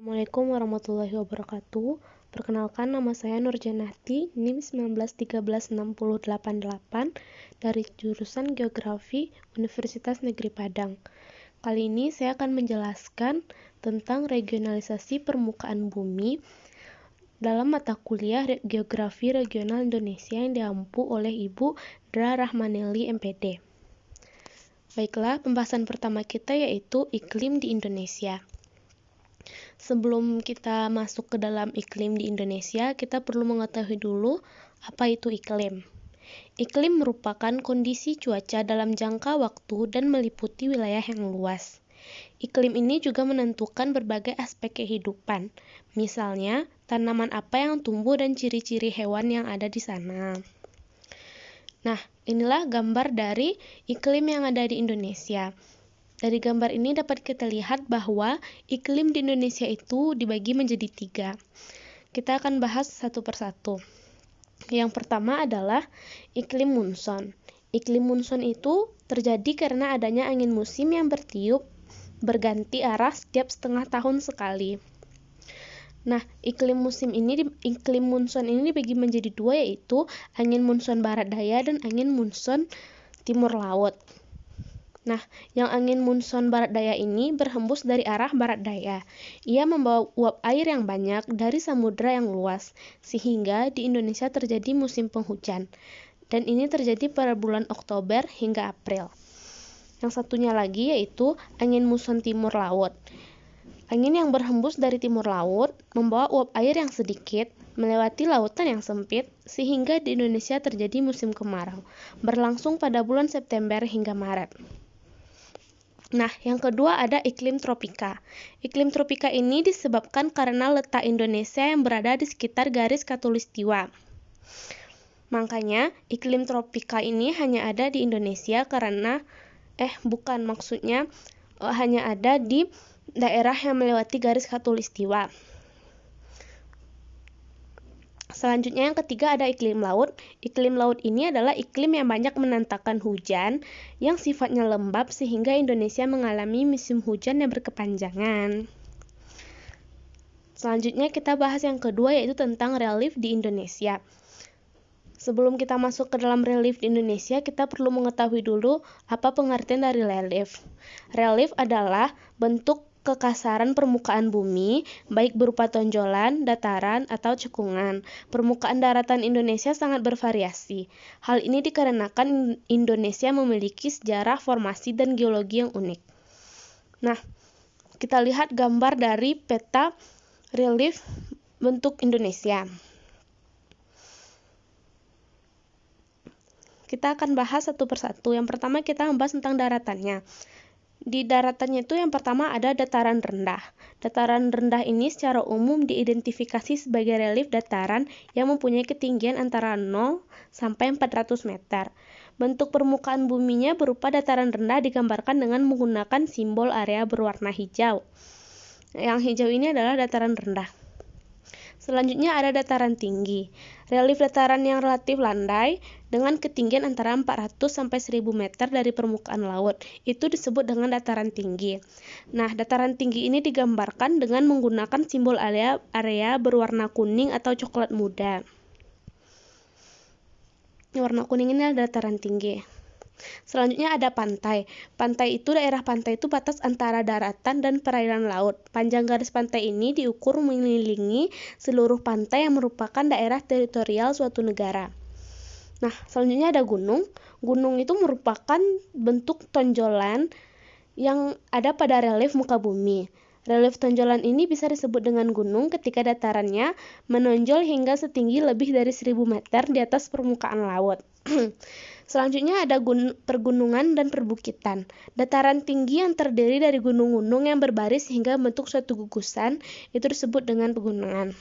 Assalamualaikum warahmatullahi wabarakatuh. Perkenalkan, nama saya Nurjanati, NIM 1913688 dari jurusan Geografi Universitas Negeri Padang. Kali ini saya akan menjelaskan tentang regionalisasi permukaan bumi dalam mata kuliah Geografi Regional Indonesia yang diampu oleh Ibu Dra Rahmaneli MPD. Baiklah, pembahasan pertama kita yaitu iklim di Indonesia. Sebelum kita masuk ke dalam iklim di Indonesia, kita perlu mengetahui dulu apa itu iklim. Iklim merupakan kondisi cuaca dalam jangka waktu dan meliputi wilayah yang luas. Iklim ini juga menentukan berbagai aspek kehidupan, misalnya tanaman apa yang tumbuh dan ciri-ciri hewan yang ada di sana. Nah, inilah gambar dari iklim yang ada di Indonesia. Dari gambar ini dapat kita lihat bahwa iklim di Indonesia itu dibagi menjadi 3. Kita akan bahas satu persatu. Yang pertama adalah iklim munson. Iklim munson itu terjadi karena adanya angin musim yang bertiup berganti arah setiap setengah tahun sekali. Nah, iklim munson ini dibagi menjadi 2, yaitu angin munson barat daya dan angin munson timur laut. Nah, yang angin munson barat daya ini berhembus dari arah barat daya. Ia membawa uap air yang banyak dari samudra yang luas, sehingga di Indonesia terjadi musim penghujan. Dan ini terjadi pada bulan Oktober hingga April. Yang satunya lagi yaitu angin muson timur laut. Angin yang berhembus dari timur laut membawa uap air yang sedikit, melewati lautan yang sempit, sehingga di Indonesia terjadi musim kemarau, berlangsung pada bulan September hingga Maret. Nah, yang kedua ada iklim tropika. Iklim tropika ini disebabkan karena letak Indonesia yang berada di sekitar garis khatulistiwa. Makanya, iklim tropika ini hanya ada di Indonesia hanya ada di daerah yang melewati garis khatulistiwa. Selanjutnya yang ketiga ada iklim laut. Iklim laut ini adalah iklim yang banyak menandakan hujan yang sifatnya lembab sehingga Indonesia mengalami musim hujan yang berkepanjangan. Selanjutnya kita bahas yang kedua yaitu tentang relief di Indonesia. Sebelum kita masuk ke dalam relief di Indonesia, kita perlu mengetahui dulu apa pengertian dari relief. Relief adalah bentuk kekasaran permukaan bumi, baik berupa tonjolan, dataran, atau cekungan. Permukaan daratan Indonesia sangat bervariasi. Hal ini dikarenakan Indonesia memiliki sejarah formasi dan geologi yang unik. Nah, kita lihat gambar dari peta relief bentuk Indonesia. Kita akan bahas satu persatu. Yang pertama kita membahas tentang daratannya. Di daratannya itu yang pertama ada dataran rendah. Dataran rendah ini secara umum diidentifikasi sebagai relief dataran yang mempunyai ketinggian antara 0 sampai 400 meter. Bentuk permukaan buminya berupa dataran rendah digambarkan dengan menggunakan simbol area berwarna hijau. Yang hijau ini adalah dataran rendah. Selanjutnya ada dataran tinggi. Relief dataran yang relatif landai dengan ketinggian antara 400 sampai 1000 meter dari permukaan laut. Itu disebut dengan dataran tinggi. Nah, dataran tinggi ini digambarkan dengan menggunakan simbol area berwarna kuning atau coklat muda. Warna kuning ini adalah dataran tinggi. Selanjutnya ada pantai. Daerah pantai itu batas antara daratan dan perairan laut. Panjang garis pantai ini diukur mengelilingi seluruh pantai yang merupakan daerah teritorial suatu negara. Nah, selanjutnya ada gunung. Gunung itu merupakan bentuk tonjolan yang ada pada relief muka bumi. Relief tonjolan ini bisa disebut dengan gunung ketika datarannya menonjol hingga setinggi lebih dari 1000 meter di atas permukaan laut. Selanjutnya ada pergunungan dan perbukitan. Dataran tinggi yang terdiri dari gunung-gunung yang berbaris hingga membentuk suatu gugusan itu disebut dengan pegunungan.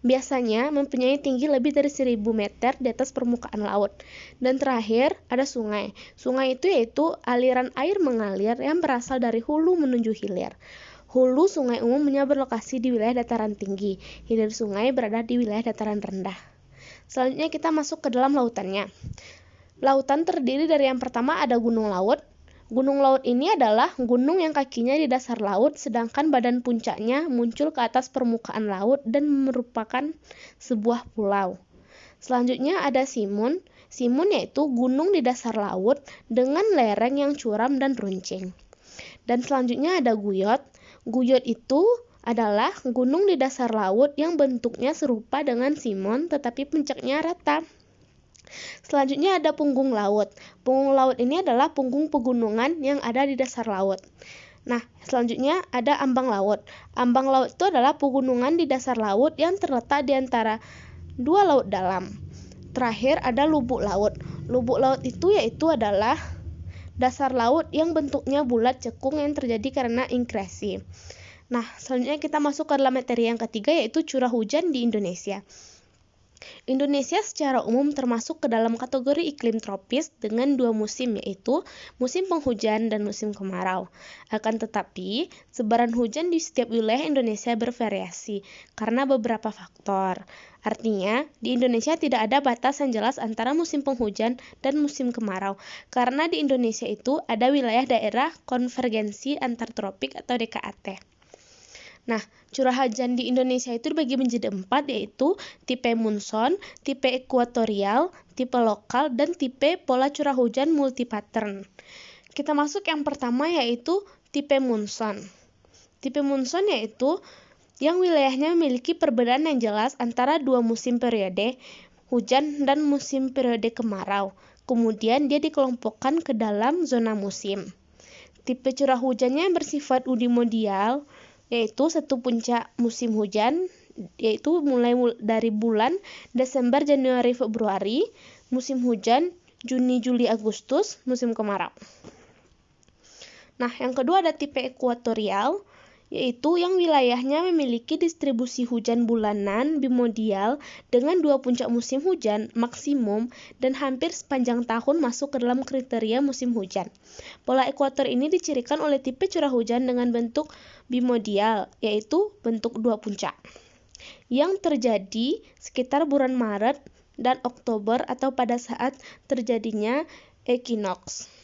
Biasanya mempunyai tinggi lebih dari 1000 meter di atas permukaan laut. Dan terakhir ada sungai. Sungai itu yaitu aliran air mengalir yang berasal dari hulu menuju hilir. Hulu sungai umumnya berlokasi di wilayah dataran tinggi. Hilir sungai berada di wilayah dataran rendah. Selanjutnya kita masuk ke dalam lautannya. Lautan terdiri dari yang pertama ada gunung laut. Gunung laut ini adalah gunung yang kakinya di dasar laut, sedangkan badan puncaknya muncul ke atas permukaan laut dan merupakan sebuah pulau. Selanjutnya ada Simun. Simun yaitu gunung di dasar laut dengan lereng yang curam dan runcing. Dan selanjutnya ada Guyot. Guyot itu adalah gunung di dasar laut yang bentuknya serupa dengan Simun tetapi puncaknya rata. Selanjutnya ada punggung laut. Punggung laut ini adalah punggung pegunungan yang ada di dasar laut. Nah, selanjutnya ada ambang laut. Ambang laut itu adalah pegunungan di dasar laut yang terletak di antara dua laut dalam. Terakhir ada lubuk laut. Lubuk laut itu adalah dasar laut yang bentuknya bulat cekung yang terjadi karena inkrasi. Nah, selanjutnya kita masuk ke dalam materi yang ketiga yaitu curah hujan di Indonesia. Indonesia secara umum termasuk ke dalam kategori iklim tropis dengan dua musim yaitu musim penghujan dan musim kemarau. Akan tetapi, sebaran hujan di setiap wilayah Indonesia bervariasi karena beberapa faktor. Artinya, di Indonesia tidak ada batas yang jelas antara musim penghujan dan musim kemarau karena di Indonesia itu ada wilayah daerah konvergensi antar tropik atau DKAT. Nah, curah hujan di Indonesia itu dibagi menjadi 4 yaitu tipe munson, tipe ekuatorial, tipe lokal, dan tipe pola curah hujan multipattern. Kita masuk yang pertama yaitu tipe munson. Tipe munson yaitu yang wilayahnya memiliki perbedaan yang jelas antara dua musim periode hujan dan musim periode kemarau. Kemudian dia dikelompokkan ke dalam zona musim. Tipe curah hujannya bersifat unimodial, yaitu satu puncak musim hujan, yaitu mulai dari bulan Desember, Januari, Februari, musim hujan, Juni, Juli, Agustus, musim kemarau. Nah, yang kedua ada tipe ekuatorial, yaitu yang wilayahnya memiliki distribusi hujan bulanan bimodial dengan dua puncak musim hujan maksimum dan hampir sepanjang tahun masuk ke dalam kriteria musim hujan. Pola ekuator ini dicirikan oleh tipe curah hujan dengan bentuk bimodial, yaitu bentuk dua puncak, yang terjadi sekitar bulan Maret dan Oktober atau pada saat terjadinya ekinoks.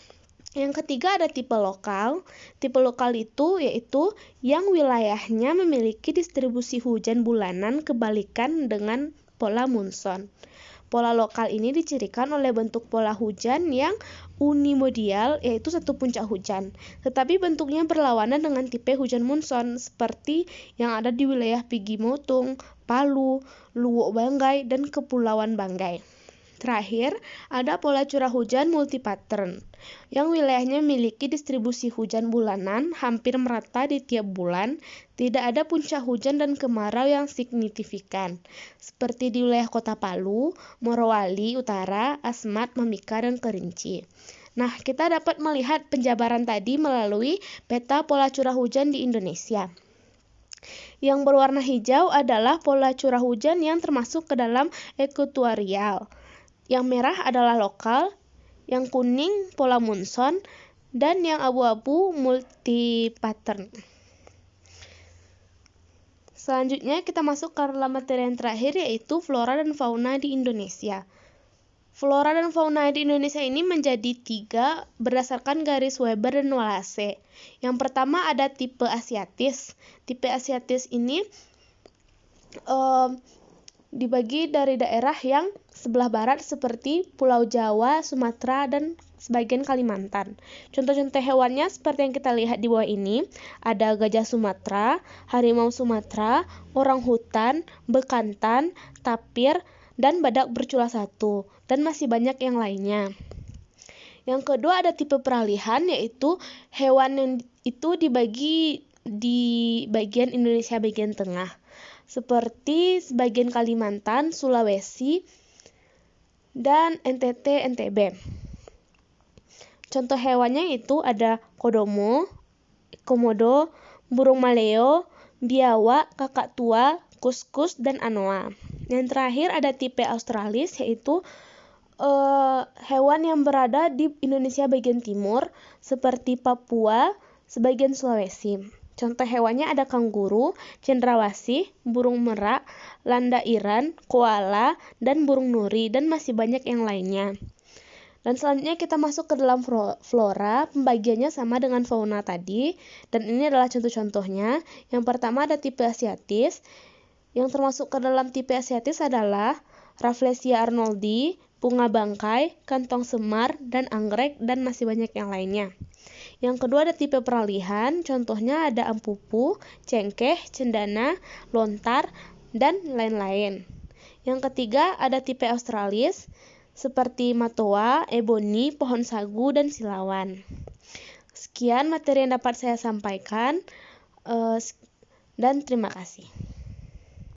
Yang ketiga ada tipe lokal. Tipe lokal itu yaitu yang wilayahnya memiliki distribusi hujan bulanan kebalikan dengan pola munson. Pola lokal ini dicirikan oleh bentuk pola hujan yang unimodial yaitu satu puncak hujan, tetapi bentuknya berlawanan dengan tipe hujan munson seperti yang ada di wilayah Pigi Motong, Palu, Luwu Banggai, dan Kepulauan Banggai. Terakhir, ada pola curah hujan multipattern, yang wilayahnya memiliki distribusi hujan bulanan hampir merata di tiap bulan, tidak ada puncak hujan dan kemarau yang signifikan, seperti di wilayah Kota Palu, Morowali Utara, Asmat, Mimika, dan Kerinci. Nah, kita dapat melihat penjabaran tadi melalui peta pola curah hujan di Indonesia. Yang berwarna hijau adalah pola curah hujan yang termasuk ke dalam ekuatorial. Yang merah adalah lokal, yang kuning pola munson, dan yang abu-abu multipattern. Selanjutnya kita masuk ke dalam materi yang terakhir yaitu flora dan fauna di Indonesia. Flora dan fauna di Indonesia ini menjadi 3 berdasarkan garis Weber dan Wallace. Yang pertama ada tipe asiatis. Tipe asiatis ini dibagi dari daerah yang sebelah barat seperti Pulau Jawa, Sumatera, dan sebagian Kalimantan. Contoh-contoh hewannya seperti yang kita lihat di bawah ini, ada gajah Sumatera, harimau Sumatera, orang hutan, bekantan, tapir, dan badak bercula 1, dan masih banyak yang lainnya. Yang kedua ada tipe peralihan, yaitu hewan yang itu dibagi di bagian Indonesia bagian tengah, seperti sebagian Kalimantan, Sulawesi, dan NTT, NTB. Contoh hewannya itu ada kodomo, komodo, burung maleo, biawak, kakak tua, kuskus, dan anoa. Yang terakhir ada tipe australis, yaitu hewan yang berada di Indonesia bagian timur, seperti Papua, sebagian Sulawesi. Contoh hewannya ada kanguru, cendrawasih, burung merak, landa Iran, koala, dan burung nuri, dan masih banyak yang lainnya. Dan selanjutnya kita masuk ke dalam flora, pembagiannya sama dengan fauna tadi, dan ini adalah contoh-contohnya. Yang pertama ada tipe asiatis, yang termasuk ke dalam tipe asiatis adalah Rafflesia arnoldi, bunga bangkai, kantong semar, dan anggrek, dan masih banyak yang lainnya. Yang kedua ada tipe peralihan, contohnya ada ampupu, cengkeh, cendana, lontar, dan lain-lain. Yang ketiga ada tipe australis, seperti matoa, eboni, pohon sagu, dan silawan. Sekian materi yang dapat saya sampaikan, dan terima kasih.